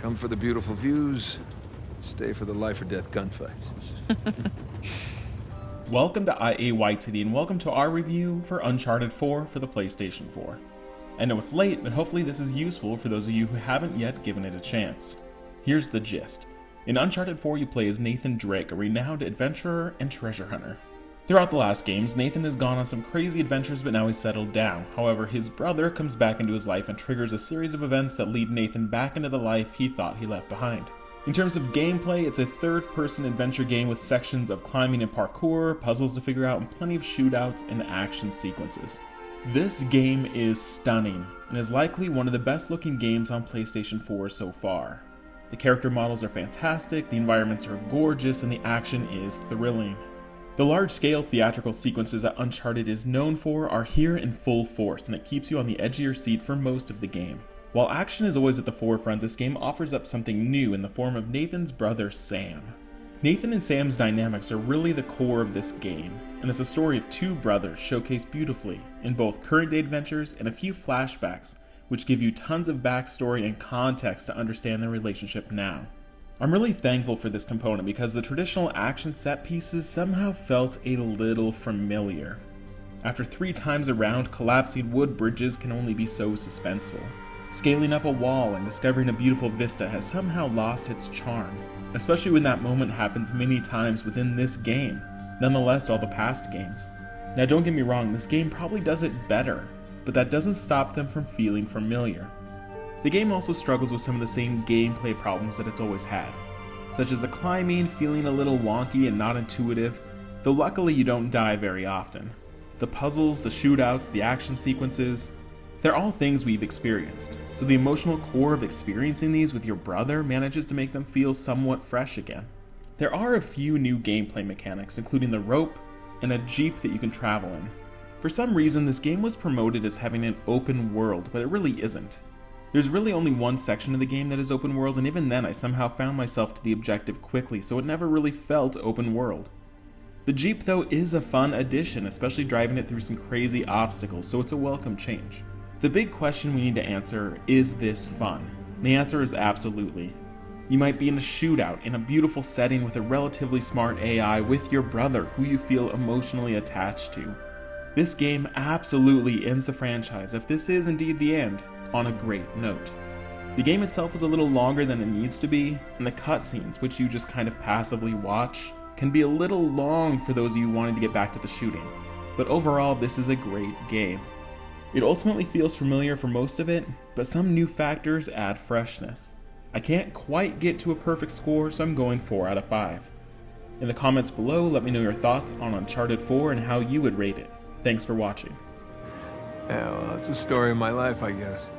Come for the beautiful views, stay for the life or death gunfights. Welcome to IAYTD and welcome to our review for Uncharted 4 for the PlayStation 4. I know it's late, but hopefully this is useful for those of you who haven't yet given it a chance. Here's the gist. In Uncharted 4 you play as Nathan Drake, a renowned adventurer and treasure hunter. Throughout the last games, Nathan has gone on some crazy adventures, but now he's settled down. However, his brother comes back into his life and triggers a series of events that lead Nathan back into the life he thought he left behind. In terms of gameplay, it's a third-person adventure game with sections of climbing and parkour, puzzles to figure out, and plenty of shootouts and action sequences. This game is stunning, and is likely one of the best-looking games on PlayStation 4 so far. The character models are fantastic, the environments are gorgeous, and the action is thrilling. The large-scale theatrical sequences that Uncharted is known for are here in full force, and it keeps you on the edge of your seat for most of the game. While action is always at the forefront, this game offers up something new in the form of Nathan's brother Sam. Nathan and Sam's dynamics are really the core of this game, and it's a story of two brothers showcased beautifully in both current-day adventures and a few flashbacks, which give you tons of backstory and context to understand their relationship now. I'm really thankful for this component because the traditional action set pieces somehow felt a little familiar. After 3 times around, collapsing wood bridges can only be so suspenseful. Scaling up a wall and discovering a beautiful vista has somehow lost its charm, especially when that moment happens many times within this game, nonetheless all the past games. Now don't get me wrong, this game probably does it better, but that doesn't stop them from feeling familiar. The game also struggles with some of the same gameplay problems that it's always had, such as the climbing feeling a little wonky and not intuitive, though luckily you don't die very often. The puzzles, the shootouts, the action sequences, they're all things we've experienced, so the emotional core of experiencing these with your brother manages to make them feel somewhat fresh again. There are a few new gameplay mechanics, including the rope and a jeep that you can travel in. For some reason, this game was promoted as having an open world, but it really isn't. There's really only one section of the game that is open world, and even then I somehow found myself to the objective quickly, so it never really felt open world. The Jeep though is a fun addition, especially driving it through some crazy obstacles, so it's a welcome change. The big question we need to answer, is this fun? The answer is absolutely. You might be in a shootout in a beautiful setting with a relatively smart AI with your brother who you feel emotionally attached to. This game absolutely ends the franchise, if this is indeed the end, on a great note. The game itself is a little longer than it needs to be, and the cutscenes, which you just kind of passively watch, can be a little long for those of you wanting to get back to the shooting. But overall, this is a great game. It ultimately feels familiar for most of it, but some new factors add freshness. I can't quite get to a perfect score, so I'm going 4 out of 5. In the comments below, let me know your thoughts on Uncharted 4 and how you would rate it. Thanks for watching. Yeah, well, it's a story of my life, I guess.